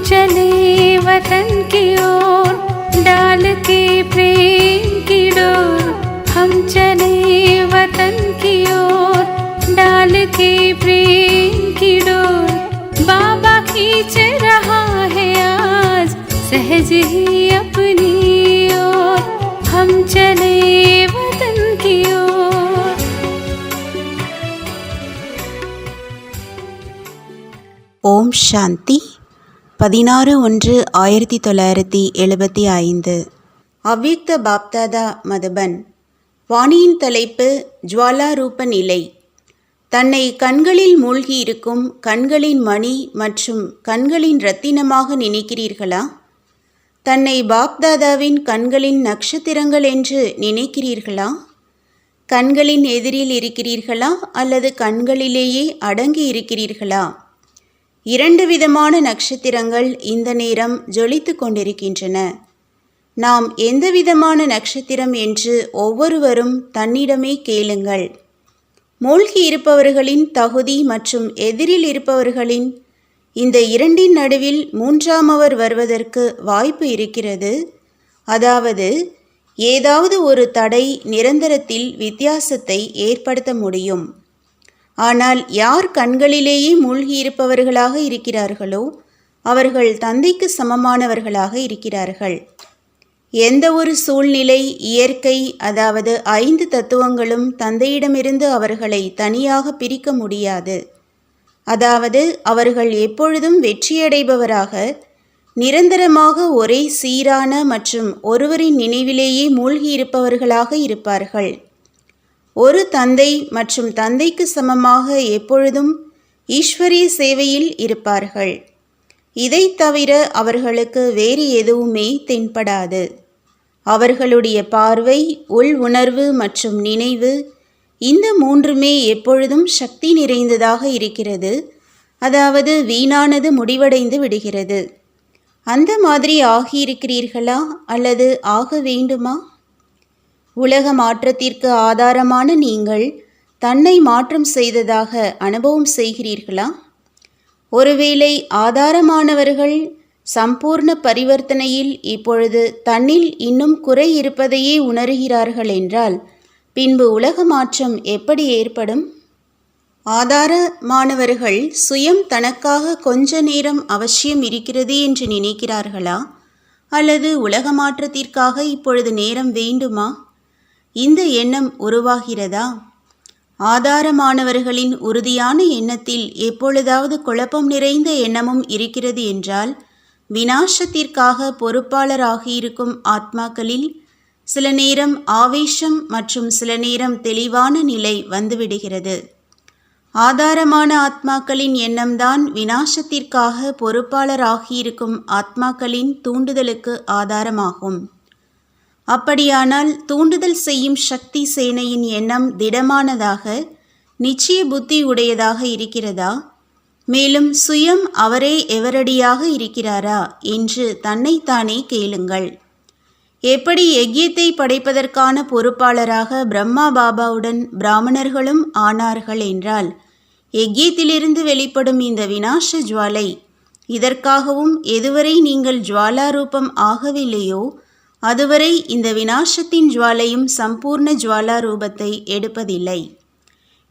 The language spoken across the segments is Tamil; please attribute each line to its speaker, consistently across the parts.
Speaker 1: चले वतन की ओर डाल के प्रेम की डोर। हम चले वतन की ओर डाल के प्रेम की डोर। बाबा खींच रहा है आज सहज ही अपनी ओर। हम चले वतन की ओर।
Speaker 2: ஓம் சாந்தி. 16/1/1975. அவ்யக்த பாப்தாதா மதுபன். வாணியின் தலைப்பு ஜுவாலா ரூப நிலை. தன்னை கண்களில் மூழ்கியிருக்கும் கண்களின் மணி மற்றும் கண்களின் இரத்தினமாக நினைக்கிறீர்களா? தன்னை பாப்தாதாவின் கண்களின் நட்சத்திரங்கள் என்று நினைக்கிறீர்களா? கண்களின் எதிரில் இருக்கிறீர்களா அல்லது கண்களிலேயே அடங்கி இருக்கிறீர்களா? 2 விதமான நட்சத்திரங்கள் இந்த நேரம் ஜொலித்து கொண்டிருக்கின்றன. நாம் எந்த விதமான நட்சத்திரம் என்று ஒவ்வொருவரும் தன்னிடமே கேளுங்கள். மூழ்கி இருப்பவர்களின் தகுதி மற்றும் எதிரில் இருப்பவர்களின் இந்த இரண்டின் நடுவில் 3ஆமவர் வருவதற்கு வாய்ப்பு இருக்கிறது. அதாவது ஏதாவது ஒரு தடை நிரந்தரத்தில் வித்தியாசத்தை ஏற்படுத்த முடியும். ஆனால் யார் கண்களிலேயே மூழ்கியிருப்பவர்களாக இருக்கிறார்களோ அவர்கள் தந்தைக்கு சமமானவர்களாக இருக்கிறார்கள். எந்த ஒரு சூழ்நிலை, இயற்கை, அதாவது 5 தத்துவங்களும் தந்தையிடமிருந்து அவர்களை தனியாக பிரிக்க முடியாது. அதாவது அவர்கள் எப்பொழுதும் வெற்றியடைபவராக, நிரந்தரமாக ஒரே சீரான மற்றும் ஒருவரின் நினைவிலேயே மூழ்கியிருப்பவர்களாக இருப்பார்கள். ஒரு தந்தை மற்றும் தந்தைக்கு சமமாக எப்பொழுதும் ஈஸ்வரிய சேவையில் இருப்பார்கள். இதை தவிர அவர்களுக்கு வேறு எதுவுமே தென்படாது. அவர்களுடைய பார்வை, உள் உணர்வு மற்றும் நினைவு, இந்த 3மே எப்பொழுதும் சக்தி நிறைந்ததாக இருக்கிறது. அதாவது வீணானது முடிவடைந்து விடுகிறது. அந்த மாதிரி ஆகியிருக்கிறீர்களா அல்லது ஆக வேண்டுமா? உலக மாற்றத்திற்கு ஆதாரமான நீங்கள் தன்னை மாற்றம் செய்ததாக அனுபவம் செய்கிறீர்களா? ஒருவேளை ஆதாரமானவர்கள் சம்பூர்ண பரிவர்த்தனையில் இப்பொழுது தன்னில் இன்னும் குறை இருப்பதையே உணர்கிறார்கள் என்றால் பின்பு உலக மாற்றம் எப்படி ஏற்படும்? ஆதாரமானவர்கள் சுயம் தனக்காக கொஞ்ச நேரம் அவசியம் இருக்கிறது என்று நினைக்கிறார்களா? அல்லது உலக மாற்றத்திற்காக இப்பொழுது நேரம் வேண்டுமா? இந்த எண்ணம் உருவாகிறதா? ஆதாரமானவர்களின் உறுதியான எண்ணத்தில் எப்பொழுதாவது குழப்பம் நிறைந்த எண்ணமும் இருக்கிறது என்றால் விநாசத்திற்காக பொறுப்பாளராகியிருக்கும் ஆத்மாக்களில் சில நேரம் ஆவேசம் மற்றும் சில நேரம் தெளிவான நிலை வந்துவிடுகிறது. ஆதாரமான ஆத்மாக்களின் எண்ணம்தான் விநாசத்திற்காக பொறுப்பாளராகியிருக்கும் ஆத்மாக்களின் தூண்டுதலுக்கு ஆதாரமாகும். அப்படியானால் தூண்டுதல் செய்யும் சக்தி சேனையின் எண்ணம் திடமானதாக, நிச்சய புத்தி உடையதாக இருக்கிறதா? மேலும் சுயம் அவரே எவரடியாக இருக்கிறாரா என்று தன்னைத்தானே கேளுங்கள். எப்படி யஜ்யத்தை படைப்பதற்கான பொறுப்பாளராக பிரம்மா பாபாவுடன் பிராமணர்களும் ஆனார்கள் என்றால் யஜ்யத்திலிருந்து வெளிப்படும் இந்த விநாச ஜுவாலை, இதற்காகவும் எதுவரை நீங்கள் ஜுவாலா ரூபம் ஆகவில்லையோ அதுவரை இந்த விநாசத்தின் ஜுவாலையும் சம்பூர்ண ஜுவாலா ரூபத்தை எடுப்பதில்லை.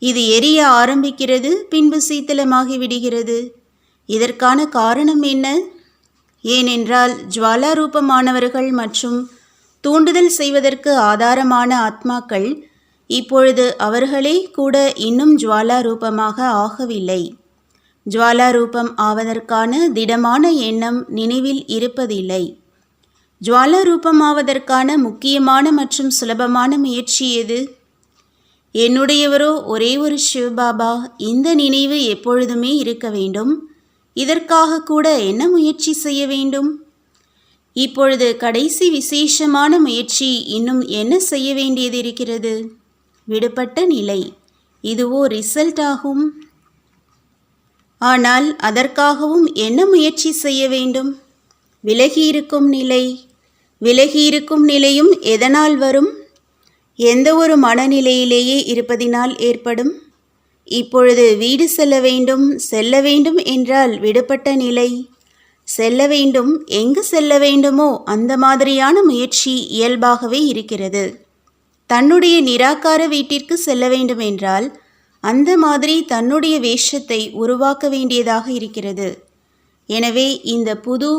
Speaker 2: இது எரிய ஆரம்பிக்கிறது, பின்பு சீத்தளமாகி விடுகிறது. இதற்கான காரணம் என்ன? ஏனென்றால் ஜுவாலா ரூபமானவர்கள் மற்றும் தூண்டுதல் செய்வதற்கு ஆதாரமான ஆத்மாக்கள் இப்பொழுது அவர்களே கூட இன்னும் ஜுவாலா ரூபமாக ஆகவில்லை. ஜுவாலா ரூபம் ஆவதற்கான திடமான எண்ணம் நினைவில் இருப்பதில்லை. ஜுவாலா ரூபமாவதற்கான முக்கியமான மற்றும் சுலபமான முயற்சி எது? என்னுடையவரோ ஒரே ஒரு சிவபாபா, இந்த நினைவு எப்பொழுதுமே இருக்க வேண்டும். இதற்காக கூட என்ன முயற்சி செய்ய வேண்டும்? இப்பொழுது கடைசி விசேஷமான முயற்சி இன்னும் என்ன செய்ய வேண்டியது இருக்கிறது? விடுபட்ட நிலை. இதுவோ ரிசல்ட் ஆகும். ஆனால் அதற்காகவும் என்ன முயற்சி செய்ய வேண்டும்? விலகியிருக்கும் நிலை. விலகியிருக்கும் நிலையும் எதனால் வரும்? எந்த ஒரு மனநிலையிலேயே இருப்பதினால் ஏற்படும். இப்பொழுது வீடு செல்ல வேண்டும் என்றால் விடுபட்ட நிலை. செல்ல வேண்டும், எங்கு செல்ல வேண்டுமோ அந்த மாதிரியான முயற்சி இயல்பாகவே இருக்கிறது. தன்னுடைய நிராகார வீட்டிற்கு செல்ல வேண்டும் என்றால் அந்த மாதிரி தன்னுடைய வேஷத்தை உருவாக்க வேண்டியதாக இருக்கிறது. எனவே இந்த புது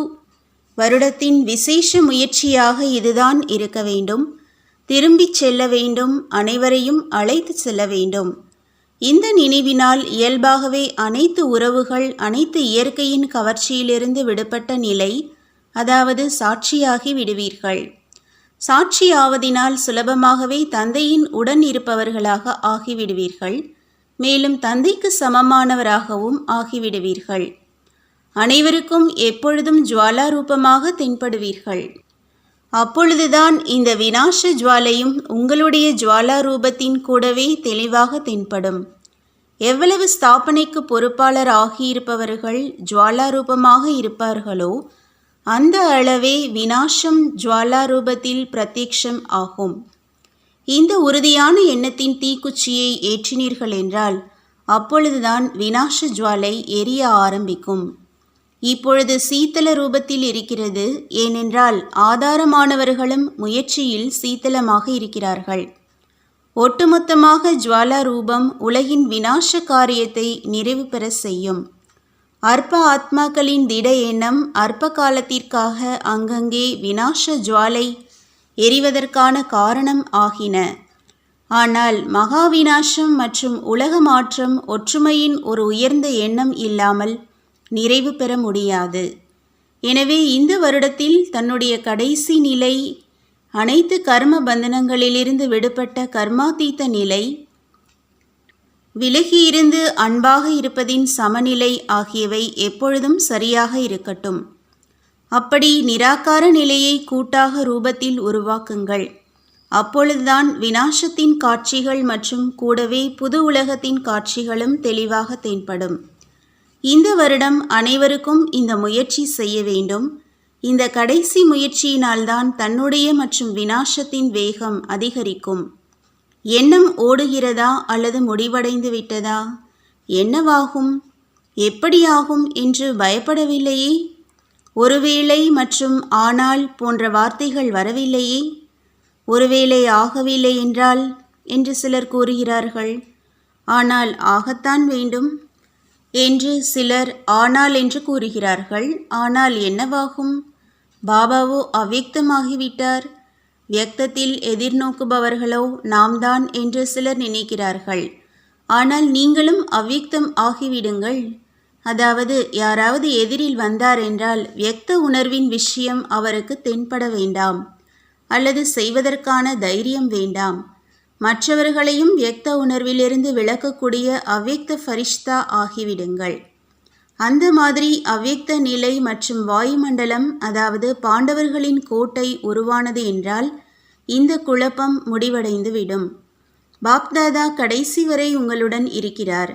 Speaker 2: வருடத்தின் விசேஷ முயற்சியாக இதுதான் இருக்க வேண்டும். திரும்பிச் செல்ல வேண்டும், அனைவரையும் அழைத்து செல்ல வேண்டும். இந்த நினைவினால் இயல்பாகவே அனைத்து உறவுகள், அனைத்து இயற்கையின் கவர்ச்சியிலிருந்து விடுபட்ட நிலை, அதாவது சாட்சியாகி விடுவீர்கள். சாட்சியாவதினால் சுலபமாகவே தந்தையின் உடன் இருப்பவர்களாக ஆகிவிடுவீர்கள். மேலும் தந்தைக்கு சமமானவராகவும் ஆகிவிடுவீர்கள். அனைவருக்கும் எப்பொழுதும் ஜுவாலா ரூபமாக தென்படுவீர்கள். அப்பொழுதுதான் இந்த விநாச ஜுவாலையும் உங்களுடைய ஜுவாலா ரூபத்தின் கூடவே தெளிவாக தென்படும். எவ்வளவு ஸ்தாபனைக்கு பொறுப்பாளர் ஆகியிருப்பவர்கள் ஜுவாலா ரூபமாக இருப்பார்களோ அந்த அளவே விநாசம் ஜுவாலா ரூபத்தில் பிரத்யக்ஷம் ஆகும். இந்த உறுதியான எண்ணத்தின் தீக்குச்சியை ஏற்றினீர்கள் என்றால் அப்பொழுதுதான் விநாச ஜுவாலை எரிய ஆரம்பிக்கும். இப்பொழுது சீத்தல ரூபத்தில் இருக்கிறது. ஏனென்றால் ஆதாரமானவர்களும் முயற்சியில் சீத்தலமாக இருக்கிறார்கள். ஒட்டுமொத்தமாக ஜுவாலா ரூபம் உலகின் விநாச காரியத்தை நிறைவு பெற செய்யும். அற்ப ஆத்மாக்களின் திட எண்ணம் அற்ப காலத்திற்காக அங்கங்கே விநாச ஜுவாலை எரிவதற்கான காரணம் ஆகின. ஆனால் மகாவிநாசம் மற்றும் உலக மாற்றம் ஒற்றுமையின் ஒரு உயர்ந்த எண்ணம் இல்லாமல் நிறைவு பெற முடியாது. எனவே இந்த வருடத்தில் தன்னுடைய கடைசி நிலை, அனைத்து கர்ம பந்தனங்களிலிருந்து விடுபட்ட கர்மாதீத நிலை, விலகியிருந்து அன்பாக இருப்பதின் சமநிலை ஆகியவை எப்பொழுதும் சரியாக இருக்கட்டும். அப்படி நிராகார நிலையை கூட்டாக ரூபத்தில் உருவாக்குங்கள். அப்பொழுதுதான் விநாசத்தின் காட்சிகள் மற்றும் கூடவே புது உலகத்தின் காட்சிகளும் தெளிவாக தென்படும். இந்த வருடம் அனைவருக்கும் இந்த முயற்சி செய்ய வேண்டும். இந்த கடைசி முயற்சியினால்தான் தன்னுடைய மற்றும் விநாசத்தின் வேகம் அதிகரிக்கும். எண்ணம் ஓடுகிறதா அல்லது முடிவடைந்து விட்டதா? என்னவாகும், எப்படியாகும் என்று பயப்படவில்லையே. ஒருவேளை மற்றும் ஆனால் போன்ற வார்த்தைகள் வரவில்லையே. ஒருவேளை ஆகவில்லை என்றால் என்று சிலர் கூறுகிறார்கள். ஆனால் ஆகத்தான் வேண்டும் என்று சிலர் ஆனால் என்று கூறுகிறார்கள். ஆனால் என்னவாகும்? பாபாவோ அவ்யக்தமாகிவிட்டார். வியக்தத்தில் எதிர்நோக்குபவர்களோ நாம் தான் என்று சிலர் நினைக்கிறார்கள். ஆனால் நீங்களும் அவ்யக்தம் ஆகிவிடுங்கள். அதாவது யாராவது எதிரில் வந்தார் என்றால் வியக்த உணர்வின் விஷயம் அவருக்கு தென்பட வேண்டாம், அல்லது செய்வதற்கான தைரியம் வேண்டாம். மற்றவர்களையும் வியக்த உணர்விலிருந்து விளக்கக்கூடிய அவ்யக்த ஃபரிஷ்தா ஆகிவிடுங்கள். அந்த மாதிரி அவ்யக்த நிலை மற்றும் வாயுமண்டலம், அதாவது பாண்டவர்களின் கோட்டை உருவானது என்றால் இந்த குழப்பம் முடிவடைந்துவிடும். பாப்தாதா கடைசி வரை உங்களுடன் இருக்கிறார்.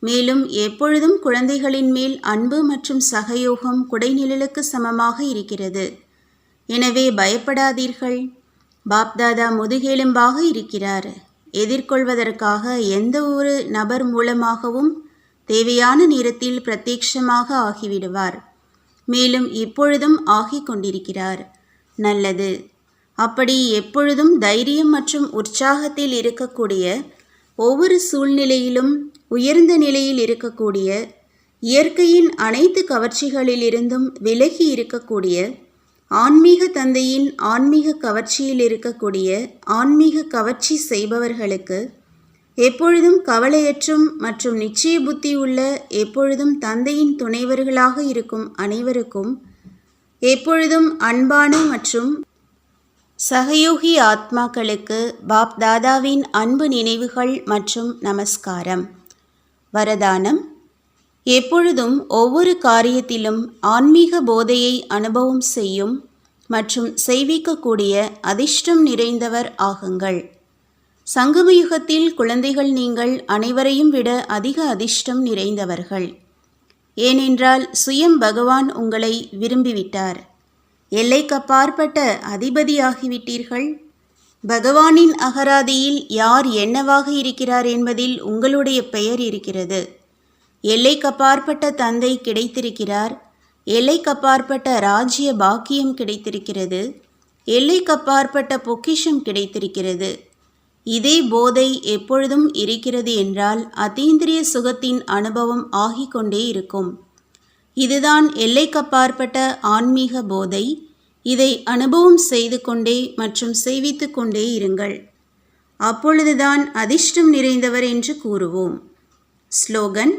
Speaker 2: மேலும் எப்பொழுதும் குழந்தைகளின் மேல் அன்பு மற்றும் சகயோகம் குடைநிழலுக்கு சமமாக இருக்கிறது. எனவே பயப்படாதீர்கள். பாப்தாதா முதுகெலும்பாக இருக்கிறார். எதிர்கொள்வதற்காக எந்த ஒரு நபர் மூலமாகவும் தேவையான நேரத்தில் பிரத்யட்சமாக ஆகிவிடுவார். மேலும் இப்பொழுதும் ஆகிக் கொண்டிருக்கிறார். நல்லது. அப்படி எப்பொழுதும் தைரியம் மற்றும் உற்சாகத்தில் இருக்கக்கூடிய, ஒவ்வொரு சூழ்நிலையிலும் உயர்ந்த நிலையில் இருக்கக்கூடிய, இயற்கையின் அனைத்து கவர்ச்சிகளிலிருந்தும் விலகி இருக்கக்கூடிய, ஆன்மீக தந்தையின் ஆன்மீக கவர்ச்சியில் இருக்கக்கூடிய, ஆன்மீக கவர்ச்சி செய்பவர்களுக்கு, எப்பொழுதும் கவலையற்றும் மற்றும் நிச்சய புத்தி உள்ள, எப்பொழுதும் தந்தையின் துணைவர்களாக இருக்கும் அனைவருக்கும் எப்பொழுதும் அன்பான மற்றும் சகயோகி ஆத்மாக்களுக்கு பாப் தாதாவின் அன்பு நினைவுகள் மற்றும் நமஸ்காரம். வரதானம்: எப்பொழுதும் ஒவ்வொரு காரியத்திலும் ஆன்மீக போதையை அனுபவம் செய்யும் மற்றும் செய்விக்கக்கூடிய அதிர்ஷ்டம் நிறைந்தவர் ஆகுங்கள். சங்கமயுகத்தில் குழந்தைகள் நீங்கள் அனைவரையும் விட அதிக அதிர்ஷ்டம் நிறைந்தவர்கள். ஏனென்றால் சுயம் பகவான் உங்களை விரும்பிவிட்டார். எல்லைக்கப்பாற்பட்ட அதிபதியாகிவிட்டீர்கள். பகவானின் அகராதியில் யார் என்னவாக இருக்கிறார் என்பதில் உங்களுடைய பெயர் இருக்கிறது. எல்லைக்கப்பாற்பட்ட தந்தை கிடைத்திருக்கிறார். எல்லைக்கப்பாற்பட்ட ராஜ்ய பாக்கியம் கிடைத்திருக்கிறது. எல்லைக்கப்பாற்பட்ட பொக்கிஷம் கிடைத்திருக்கிறது. இதே போதை எப்பொழுதும் இருக்கிறது என்றால் அதீந்திரிய சுகத்தின் அனுபவம் ஆகிக்கொண்டே இருக்கும். இதுதான் எல்லைக்கப்பாற்பட்ட ஆன்மீக போதை. இதை அனுபவம் செய்து கொண்டே மற்றும் செய்வித்து கொண்டே இருங்கள். அப்பொழுதுதான் அதிர்ஷ்டம் நிறைந்தவர் என்று கூறுவோம். ஸ்லோகன்: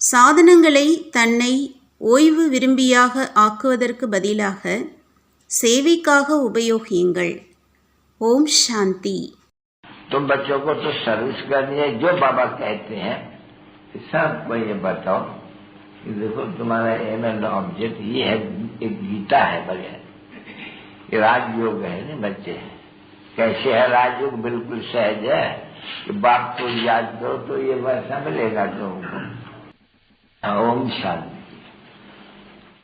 Speaker 2: சாதனங்களை தன்னை ஓய்வு விரும்பியாக ஆக்குவதற்கு பதிலாக சேவைக்காக உபயோகியுங்கள். ஓம் சாந்தி.
Speaker 3: तो बच्चों को तो सर्विस करनी है. जो बाबा कहते हैं सबको ये बताओ कि देखो तुम्हारा एम एंड ऑब्जेक्ट ये है. एक गीता है बगैर ये राजयोग है ना बच्चे. कैसे है राजयोग? बिल्कुल सहज है कि बाप को याद करो तो ये वैसा मिलेगा तुमको. ओम शांति.